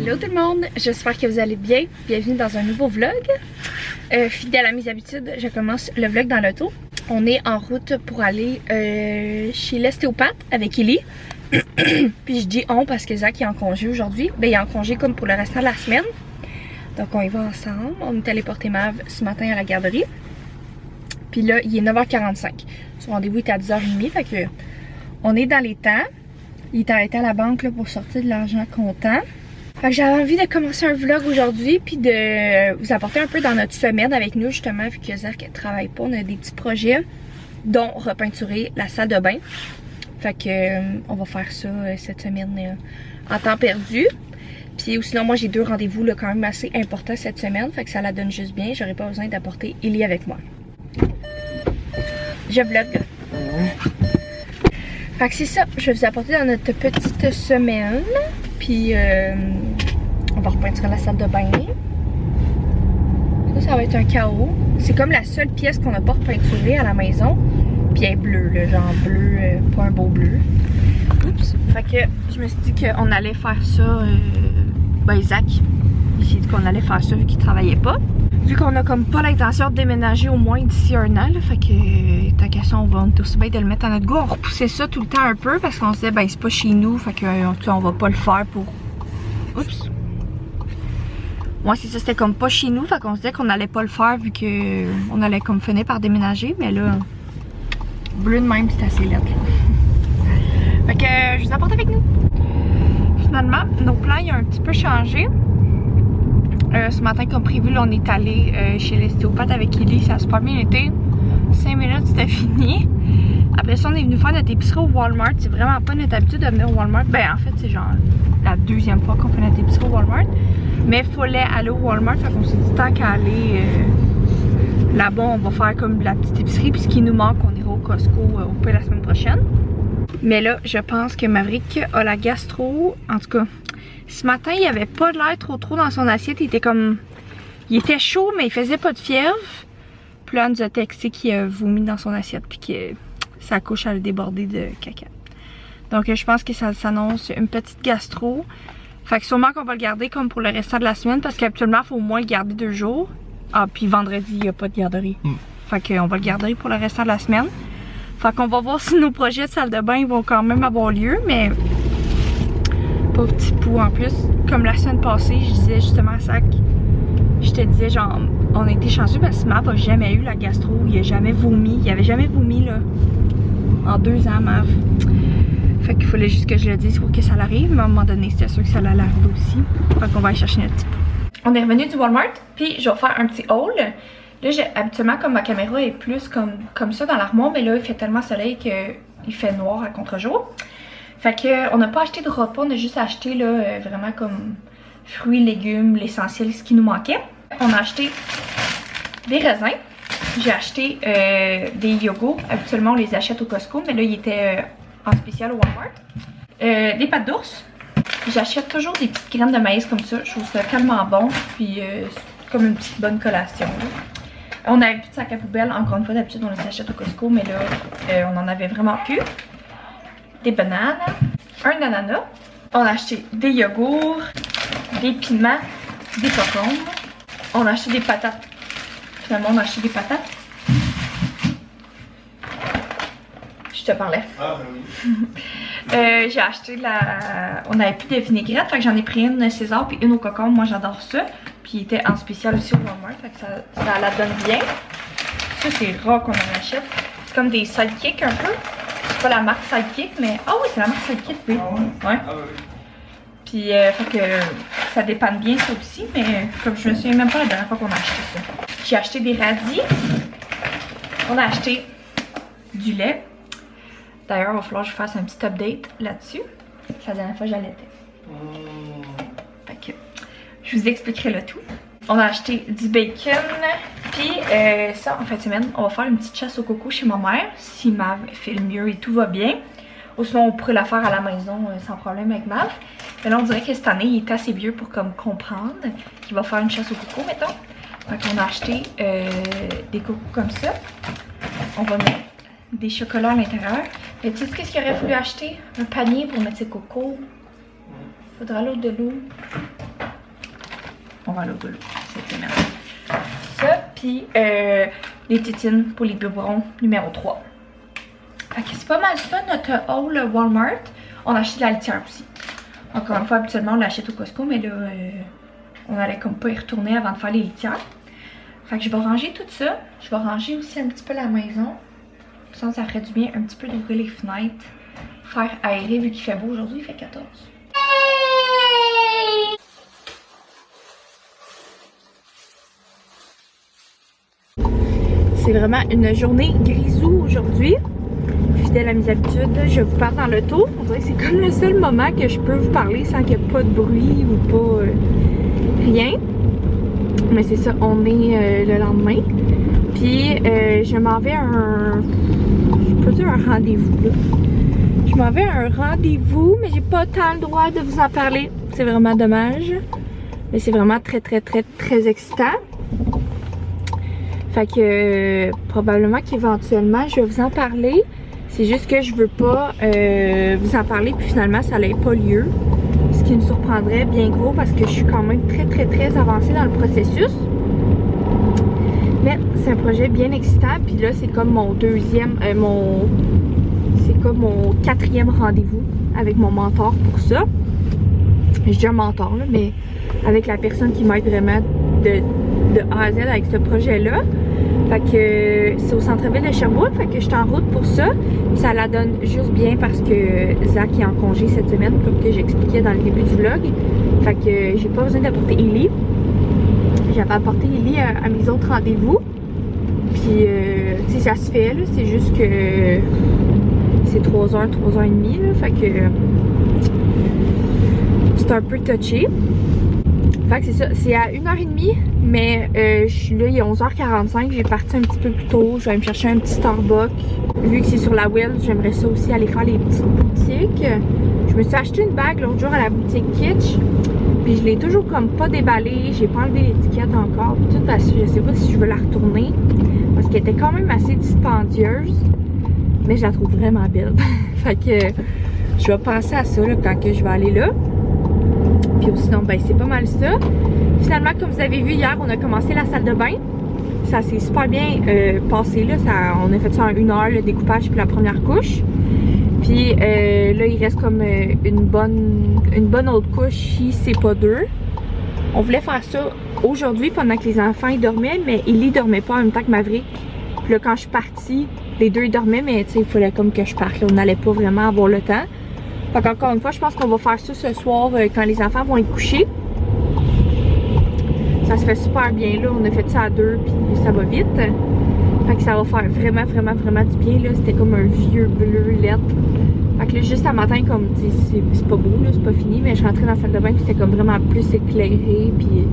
Hello tout le monde, j'espère que vous allez bien. Bienvenue dans un nouveau vlog. Fidèle à mes habitudes, je commence le vlog dans l'auto. On est en route pour aller chez l'ostéopathe avec Ellie. Puis je dis on parce que Zach est en congé aujourd'hui. Ben il est en congé comme pour le restant de la semaine. Donc on y va ensemble. On est allé porter Mav ce matin à la garderie. Puis là il est 9h45. Son rendez-vous est à 10h30. Fait que on est dans les temps. Il est arrêté à la banque là, pour sortir de l'argent comptant. Fait que j'avais envie de commencer un vlog aujourd'hui puis de vous apporter un peu dans notre semaine avec nous justement vu que Zach ne travaille pas. On a des petits projets dont repeinturer la salle de bain. Fait que on va faire ça cette semaine en temps perdu. Puis sinon moi j'ai deux rendez-vous là, quand même assez importants cette semaine. Fait que ça la donne juste bien. J'aurais pas besoin d'apporter Ellie avec moi. Je vlog. Fait que c'est ça, je vais vous apporter dans notre petite semaine. Puis on va repeinturer la salle de bain. Ça va être un chaos. C'est comme la seule pièce qu'on n'a pas repeinturée à la maison. Puis elle est bleue, là, genre bleu, pas un beau bleu. Oups. Fait que je me suis dit qu'on allait faire ça. Ben Zach, j'ai dit qu'on allait faire ça vu qu'il travaillait pas. Vu qu'on a comme pas l'intention de déménager au moins d'ici un an, là, fait que tant qu'à ça, on va aussi bien de le mettre à notre goût. On repoussait ça tout le temps un peu parce qu'on se disait ben c'est pas chez nous, fait que on va pas le faire pour. Oups! Moi c'est ça, c'était comme pas chez nous, fait qu'on se disait qu'on allait pas le faire vu que on allait comme finir par déménager, mais là, bleu de même c'est assez laid. Fait que je vous apporte avec nous. Finalement, nos plans ils ont un petit peu changé. Ce matin, comme prévu, là, on est allé chez l'ostéopathe avec Ellie. Ça a super bien été. 5 minutes, c'était fini. Après ça, on est venu faire notre épicerie au Walmart. C'est vraiment pas notre habitude de venir au Walmart. Ben, en fait, c'est genre la deuxième fois qu'on fait notre épicerie au Walmart. Mais il fallait aller au Walmart. Fait qu'on s'est dit, tant qu'à aller là-bas, on va faire comme la petite épicerie. Puis ce qui nous manque, on ira au Costco au peu la semaine prochaine. Mais là, je pense que Maverick a la gastro. En tout cas, ce matin, il avait pas de l'air trop dans son assiette. Il était comme... Il était chaud, mais il faisait pas de fièvre. Puis là, on nous a texté qu'il a vomi dans son assiette. Puis que sa couche allait déborder de caca. Donc, je pense que ça s'annonce une petite gastro. Fait que sûrement qu'on va le garder comme pour le restant de la semaine. Parce qu'habituellement, il faut au moins le garder 2 jours. Ah, puis vendredi, il n'y a pas de garderie. Fait qu'on va le garder pour le restant de la semaine. Fait qu'on va voir si nos projets de salle de bain vont quand même avoir lieu. Mais... pas petit pouls en plus. Comme la semaine passée, je disais justement à Zach, je te disais genre, on a été chanceux parce que Mav a jamais eu la gastro, il a jamais vomi, il avait jamais vomi là, en 2 ans Mav. Fait qu'il fallait juste que je le dise pour que ça l'arrive, mais à un moment donné c'était sûr que ça allait arriver aussi. Fait qu'on va aller chercher notre petit pouls. On est revenu du Walmart, puis je vais faire un petit haul. Là habituellement comme ma caméra est plus comme ça dans l'armoire, mais là il fait tellement soleil qu'il fait noir à contre-jour. Fait que on n'a pas acheté de repas, on a juste acheté là vraiment comme fruits, légumes, l'essentiel, ce qui nous manquait. On a acheté des raisins. J'ai acheté des yogourts. Habituellement on les achète au Costco, mais là il était en spécial au Walmart. Des pâtes d'ours. J'achète toujours des petites graines de maïs comme ça. Je trouve ça tellement bon. Puis c'est comme une petite bonne collation. Là. On avait plus de sac à poubelle. Encore une fois d'habitude on les achète au Costco, mais là on en avait vraiment plus. Des bananes, un ananas. On a acheté des yogourts, des piments, des concombres. On a acheté des patates. Finalement, on a acheté des patates. Je te parlais. Ah, ben oui. J'ai acheté on n'avait plus de vinaigrette, fait que j'en ai pris une César puis une au concombre. Moi, j'adore ça. Puis il était en spécial aussi au Walmart, fait que ça la donne bien. Ça, c'est rare qu'on en achète. C'est comme des sidekicks un peu. C'est pas la marque Sidekick, mais... Ah oui, c'est la marque Sidekick, oui. Ah ouais? Ouais. Ah oui. Puis, fait que ça dépanne bien ça aussi, mais comme je me souviens même pas la dernière fois qu'on a acheté ça. J'ai acheté des radis. On a acheté du lait. D'ailleurs, il va falloir que je fasse un petit update là-dessus. C'est la dernière fois que j'allaitais. Fait que je vous expliquerai le tout. On a acheté du bacon, puis ça en fin de semaine, on va faire une petite chasse au coco chez ma mère, si Mav fait le mieux et tout va bien. Ou sinon on pourrait la faire à la maison sans problème avec Mav. Mais là on dirait que cette année il est assez vieux pour comme comprendre qu'il va faire une chasse au coco, mettons. Donc on a acheté des cocos comme ça. On va mettre des chocolats à l'intérieur. Mais tu sais ce qu'il aurait fallu acheter? Un panier pour mettre ses cocos. Faudra l'eau de l'eau. on va aller au dodo cette semaine. Ça, puis les tétines pour les biberons numéro 3. Fait que c'est pas mal ça notre haul Walmart. On a acheté de la litière aussi. Encore une fois, habituellement on l'achète au Costco, mais là on allait comme pas y retourner avant de faire les litières. Fait que je vais ranger tout ça. Je vais ranger aussi un petit peu la maison. Ça ferait du bien un petit peu d'ouvrir les fenêtres. Faire aérer vu qu'il fait beau aujourd'hui, il fait 14. C'est vraiment une journée grisou aujourd'hui. Fidèle à mes habitudes, je vous parle dans l'auto. On dirait que c'est comme le seul moment que je peux vous parler sans qu'il n'y ait pas de bruit ou pas rien. Mais c'est ça, on est le lendemain. Puis je m'en vais à un... je peux dire un rendez-vous là. Je m'en vais à un rendez-vous, mais j'ai pas tant le droit de vous en parler. C'est vraiment dommage. Mais c'est vraiment très excitant. Fait que probablement qu'éventuellement je vais vous en parler. C'est juste que je veux pas vous en parler puis finalement ça n'ait pas lieu. Ce qui me surprendrait bien gros parce que je suis quand même très avancée dans le processus. Mais c'est un projet bien excitant. Puis là c'est comme mon deuxième, c'est comme mon 4e rendez-vous avec mon mentor pour ça. Je dis un mentor là, mais avec la personne qui m'aide vraiment de A à Z avec ce projet-là. Fait que c'est au centre-ville de Sherbrooke, fait que je suis en route pour ça. Puis ça la donne juste bien parce que Zach est en congé cette semaine, comme que j'expliquais dans le début du vlog. Fait que j'ai pas besoin d'apporter Ellie. J'avais apporté Ellie à mes autres rendez-vous. Puis tu sais, ça se fait là, c'est juste que c'est 3h, 3h30 là, fait que c'est un peu touché. Fait que c'est ça, c'est à 1h30, mais je suis là, il est 11h45, j'ai parti un petit peu plus tôt, je vais aller me chercher un petit Starbucks. Vu que c'est sur la Wells, j'aimerais ça aussi aller faire les petites boutiques. Je me suis acheté une bague l'autre jour à la boutique Kitsch, puis je l'ai toujours comme pas déballée, j'ai pas enlevé l'étiquette encore, tout parce que je sais pas si je veux la retourner, parce qu'elle était quand même assez dispendieuse, mais je la trouve vraiment belle. Fait que je vais penser à ça là, quand que je vais aller là. Puis sinon, ben c'est pas mal ça. Finalement, comme vous avez vu hier, on a commencé la salle de bain. Ça s'est super bien passé là. On a fait ça en 1 heure, le découpage puis la première couche. Puis là, il reste comme une bonne autre couche si c'est pas 2. On voulait faire ça aujourd'hui pendant que les enfants ils dormaient, mais Ellie dormait pas en même temps que Maverick. Puis là, quand je suis partie, les deux ils dormaient, mais tu sais, il fallait comme que je parte. Là, on n'allait pas vraiment avoir le temps. Fait qu'encore une fois, je pense qu'on va faire ça ce soir quand les enfants vont être couchés. Ça se fait super bien là, on a fait ça à 2 puis ça va vite. Fait que ça va faire vraiment du bien là, c'était comme un vieux bleu lettre. Fait que là, juste à matin, comme c'est pas beau là, c'est pas fini, mais je rentrais dans la salle de bain puis c'était comme vraiment plus éclairé puis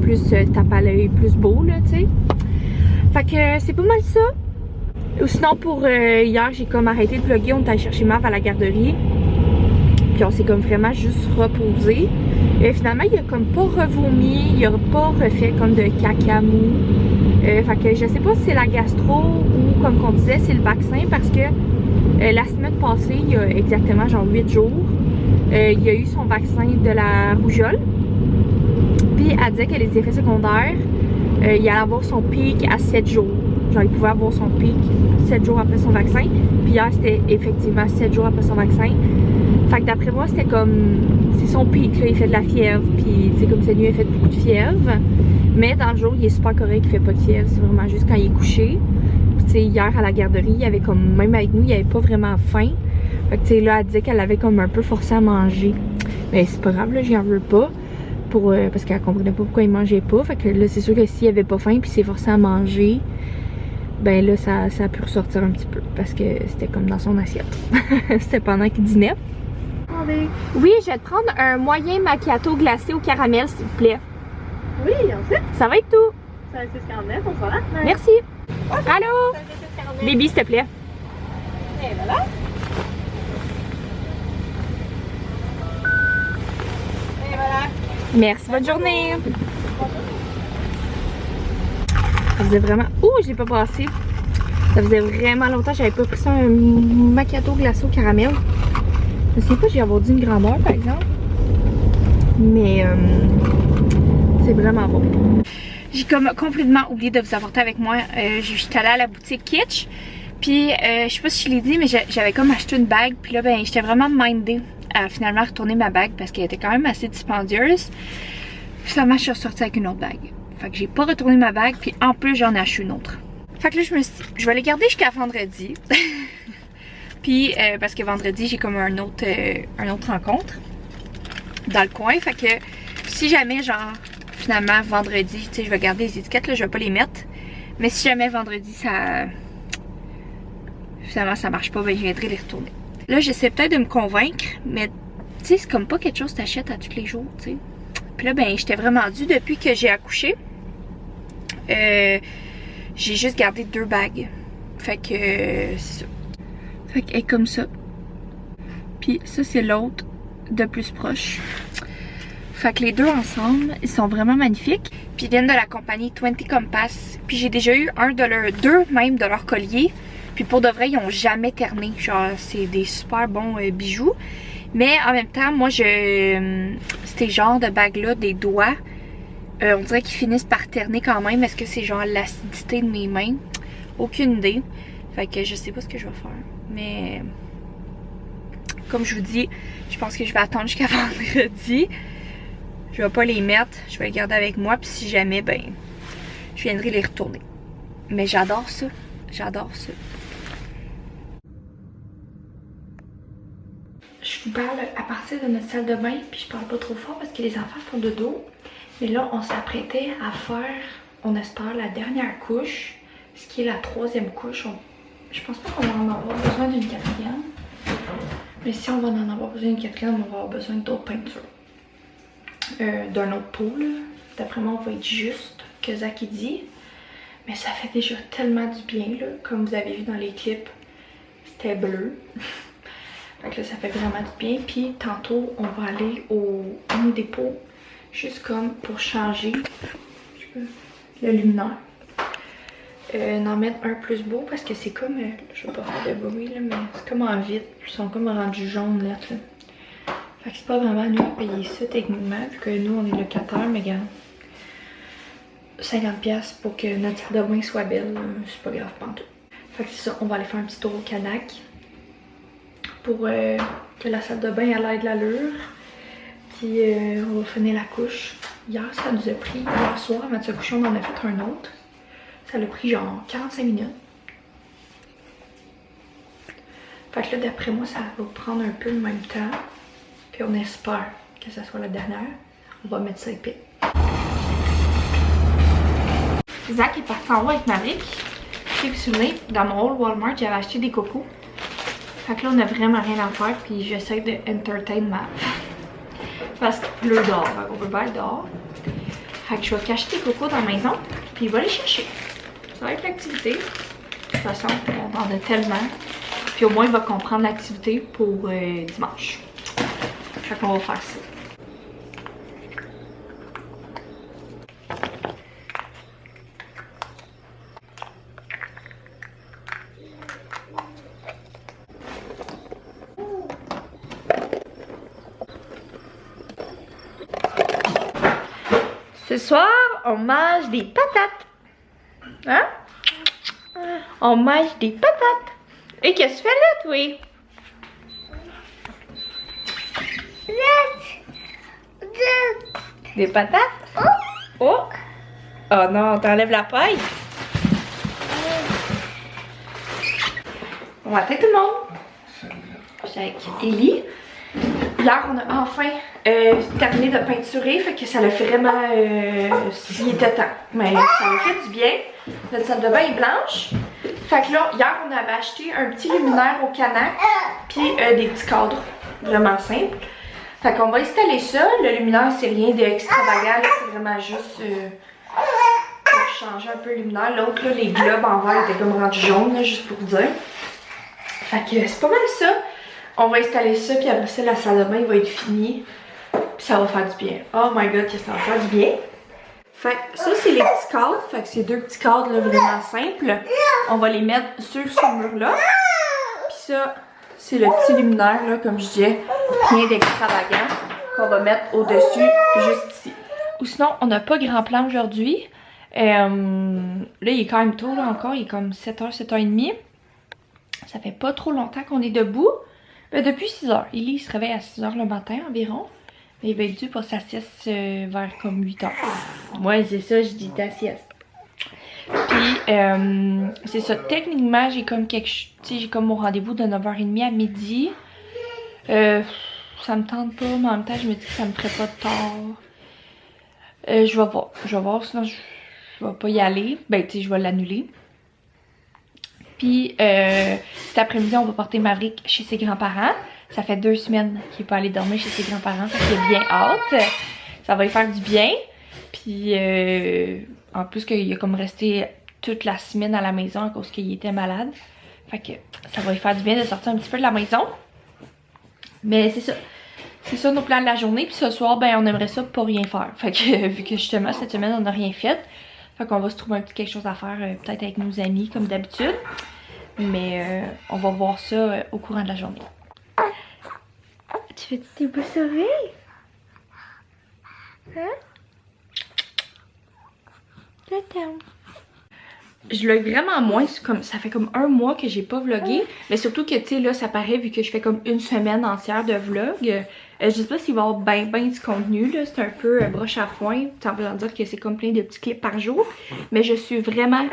plus tape à l'œil, plus beau là, tu sais. Fait que c'est pas mal ça. Ou sinon pour hier, j'ai comme arrêté de vlogger, on est allé chercher Mav à la garderie. Puis on s'est comme vraiment juste reposé. Et finalement, il a comme pas revomi, il a pas refait comme de caca mou. Fait que je sais pas si c'est la gastro ou comme qu'on disait, c'est le vaccin parce que la semaine passée, il y a exactement genre 8 jours, il a eu son vaccin de la rougeole. Puis elle disait que les effets secondaires, il allait avoir son pic à 7 jours. Genre il pouvait avoir son pic 7 jours après son vaccin. Puis hier, c'était effectivement 7 jours après son vaccin. Fait que d'après moi, c'était comme, c'est son pic, là, il fait de la fièvre, puis c'est comme cette nuit, il fait beaucoup de fièvre. Mais dans le jour, il est super correct, il fait pas de fièvre, c'est vraiment juste quand il est couché. Puis tu sais, hier à la garderie, il y avait comme, même avec nous, il avait pas vraiment faim. Fait que tu sais, là, elle disait qu'elle avait comme un peu forcé à manger. Mais c'est pas grave, là, j'y en veux pas. Parce qu'elle comprenait pas pourquoi il mangeait pas. Fait que là, c'est sûr que s'il avait pas faim, puis s'est forcé à manger, ben là, ça a pu ressortir un petit peu. Parce que c'était comme dans son assiette. C'était pendant qu'il dînait. Oui, je vais te prendre un moyen macchiato glacé au caramel, s'il vous plaît. Oui, en fait. Ça va être tout. Ça va être 6,49, on se voit là. Merci. Okay. Allô? Baby, s'il te plaît. Et voilà. Et voilà. Merci, bonne journée. Ça faisait vraiment... Ouh, je l'ai pas passé. Ça faisait vraiment longtemps que j'avais pas pris ça, un macchiato glacé au caramel. Je sais pas, j'ai avoir dit une grandeur par exemple. Mais C'est vraiment bon. J'ai comme complètement oublié de vous apporter avec moi. J'étais allée à la boutique Kitsch. Puis je sais pas si je l'ai dit, mais j'avais comme acheté une bague. Puis là, ben j'étais vraiment mindée à finalement retourner ma bague parce qu'elle était quand même assez dispendieuse. Finalement, je suis ressortie avec une autre bague. Fait que j'ai pas retourné ma bague. Puis en plus, j'en ai acheté une autre. Fait que là, je me suis dit, je vais les garder jusqu'à vendredi. Puis parce que vendredi, j'ai comme un autre rencontre dans le coin. Fait que si jamais, genre, finalement, vendredi, tu sais, je vais garder les étiquettes, là, je vais pas les mettre. Mais si jamais vendredi, finalement, ça marche pas, ben je viendrai les retourner. Là, j'essaie peut-être de me convaincre, mais tu sais, c'est comme pas quelque chose que t'achètes à tous les jours, tu sais. Puis là, ben, j'étais vraiment due depuis que j'ai accouché. J'ai juste gardé 2 bagues. Fait que, c'est ça. Fait qu'elle est comme ça. Puis ça, c'est l'autre de plus proche. Fait que les deux ensemble, ils sont vraiment magnifiques. Puis ils viennent de la compagnie 20 Compass. Puis j'ai déjà eu deux même de leurs colliers. Puis pour de vrai, ils ont jamais terné. Genre, c'est des super bons bijoux. Mais en même temps, moi, ces genres de bagues-là, des doigts, on dirait qu'ils finissent par terner quand même. Est-ce que c'est genre l'acidité de mes mains? Aucune idée. Fait que je sais pas ce que je vais faire. Mais comme je vous dis, je pense que je vais attendre jusqu'à vendredi. Je vais pas les mettre, je vais les garder avec moi. Puis si jamais, ben, je viendrai les retourner. Mais j'adore ça. J'adore ça. Je vous parle à partir de notre salle de bain. Puis je parle pas trop fort parce que les enfants font dodo. Mais là, on s'apprêtait à faire, on espère, la dernière couche. Ce qui est la 3e couche. Je pense pas qu'on va en avoir besoin d'une 4e. Mais si on va en avoir besoin d'une 4e, on va avoir besoin d'autres peintures. D'un autre pot, là. D'après moi, on va être juste, que Zach il dit. Mais ça fait déjà tellement du bien, là. Comme vous avez vu dans les clips, c'était bleu. Fait que là, ça fait vraiment du bien. Puis tantôt, on va aller au Home Depot, juste comme pour changer le luminaire. En mettre un plus beau parce que c'est comme, je vais pas faire de bruit, là, mais c'est comme en vitre. Ils sont comme rendus jaunes, là. Fait que c'est pas vraiment nous à payer ça techniquement, vu que nous on est locataires, mais regarde, 50$ pour que notre salle de bain soit belle, c'est pas grave pantoute. Fait que c'est ça, on va aller faire un petit tour au Canac pour que la salle de bain elle ait de l'allure. Puis on va finir la couche. Hier ça nous a pris, hier soir avant de se coucher on en a fait un autre. Ça l'a pris genre 45 minutes. Fait que là d'après moi ça va prendre un peu le même temps. Puis on espère que ça soit la dernière. On va mettre ça épais. Zach est parti en haut avec Maverick. Si vous vous souvenez, dans mon hall Walmart, j'avais acheté des cocos. Fait que là, on a vraiment rien à faire. Puis j'essaie de entertain Mav. Parce que là, dehors, on peut pas être dehors. Fait que je vais cacher des cocos dans la maison. Puis il va les chercher. Ça va être l'activité. De toute façon, on en a tellement. Puis au moins, il va comprendre l'activité pour dimanche. Fait qu'on va faire ça. Ce soir, on mange des patates. Hein? On mange des patates. Et qu'est-ce que tu fais là, toi? Des patates? Oh! Oh non, t'enlèves la paille. Bon matin tout le monde. Je suis avec Ellie. Hier, on a enfin terminé de peinturer, fait que ça l'a fait vraiment... il était temps. Mais ça m'a fait du bien. Notre salle de bain est blanche. Fait que là, hier, on avait acheté un petit luminaire au Canac, puis des petits cadres vraiment simples. Fait qu'on va installer ça. Le luminaire, c'est rien d'extravagant, c'est vraiment juste pour changer un peu le luminaire. L'autre, là, les globes en verre étaient comme rendus jaunes, là, juste pour dire. Fait que c'est pas mal ça. On va installer ça, puis après ça, la salle de bain va être finie. Puis ça va faire du bien. Oh my god, ça va faire du bien. Fait que ça, c'est les petits cadres. Fait que c'est 2 petits cadres là, vraiment simples. On va les mettre sur ce mur-là. Puis ça, c'est le petit luminaire, là, comme je disais, rien d'extravagant, qu'on va mettre au-dessus, juste ici. Ou sinon, on n'a pas grand plan aujourd'hui. Là, il est quand même tôt là encore, il est comme 7h, 7h30. Ça fait pas trop longtemps qu'on est debout. Ben, depuis 6h. Il se réveille à 6h le matin environ. Mais il va être dû pour sa sieste vers comme 8h. Ouais, c'est ça, je dis ta sieste. Puis, c'est ça. Techniquement, j'ai comme j'ai comme mon rendez-vous de 9h30 à midi. Ça me tente pas, mais en même temps, je me dis que ça me ferait pas de tort. Je vais voir. Je vais voir, sinon je vais pas y aller. Ben, tu sais, je vais l'annuler. Puis, cet après-midi, on va porter Maverick chez ses grands-parents. Ça fait 2 semaines qu'il peut aller dormir chez ses grands-parents. Ça fait bien hâte. Ça va lui faire du bien. Puis, en plus qu'il a comme resté toute la semaine à la maison à cause qu'il était malade. Fait que ça va lui faire du bien de sortir un petit peu de la maison. Mais c'est ça. C'est ça nos plans de la journée. Puis ce soir, ben on aimerait ça pas rien faire. Fait que vu que justement cette semaine on n'a rien fait. Fait qu'on va se trouver un petit quelque chose à faire peut-être avec nos amis comme d'habitude. Mais on va voir ça au courant de la journée. Tu fais tes beaux sourires? Hein? Je t'aime. Je vlog vraiment moins, comme ça fait comme 1 mois que j'ai pas vlogué. Mais surtout que tu sais là ça paraît vu que je fais comme 1 semaine entière de vlog. Je sais pas s'il va y avoir ben du contenu là, c'est un peu broche à foin. Ça veut dire que c'est comme plein de petits clips par jour. Mais je suis vraiment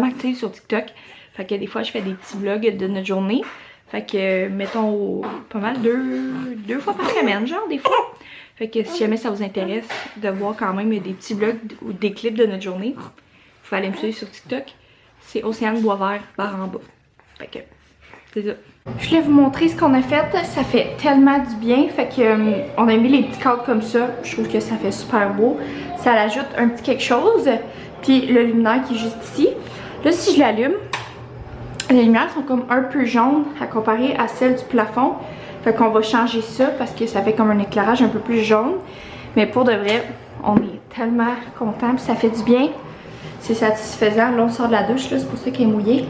active sur TikTok. Fait que des fois je fais des petits vlogs de notre journée. Fait que mettons pas mal deux fois par semaine genre des fois. Fait que si jamais ça vous intéresse de voir quand même des petits vlogs ou des clips de notre journée, vous pouvez aller me suivre sur TikTok. C'est Océane Boisvert barre en bas. Fait que c'est ça. Je voulais vous montrer ce qu'on a fait. Ça fait tellement du bien. Fait que on a mis les petits cadres comme ça. Je trouve que ça fait super beau. Ça ajoute un petit quelque chose. Puis le luminaire qui est juste ici. Là si je l'allume, les lumières sont comme un peu jaunes à comparer à celles du plafond. Fait qu'on va changer ça parce que ça fait comme un éclairage un peu plus jaune. Mais pour de vrai, on est tellement contents. Ça fait du bien. C'est satisfaisant. Là, on sort de la douche. C'est pour ça qu'elle est mouillée.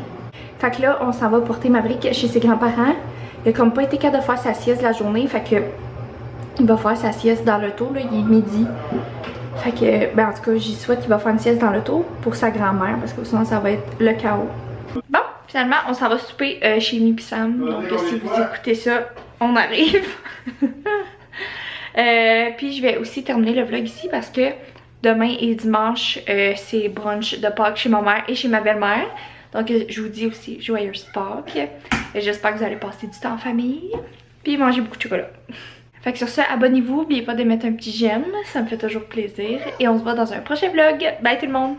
Fait que là, on s'en va porter Maverick chez ses grands-parents. Il a comme pas été capable de faire sa sieste la journée. Fait que il va faire sa sieste dans l'auto. Là, il est midi. Fait que, ben en tout cas, j'y souhaite qu'il va faire une sieste dans l'auto pour sa grand-mère. Parce que sinon, ça va être le chaos. Bon, finalement, on s'en va souper chez Mi pis Sam. Donc, si vous écoutez ça, on arrive. Puis, je vais aussi terminer le vlog ici parce que demain et dimanche, c'est brunch de Pâques chez ma mère et chez ma belle-mère. Donc, je vous dis aussi joyeuse Pâques. J'espère que vous allez passer du temps en famille. Puis, manger beaucoup de chocolat. Fait que sur ça, abonnez-vous. N'oubliez pas de mettre un petit j'aime. Ça me fait toujours plaisir. Et on se voit dans un prochain vlog. Bye tout le monde!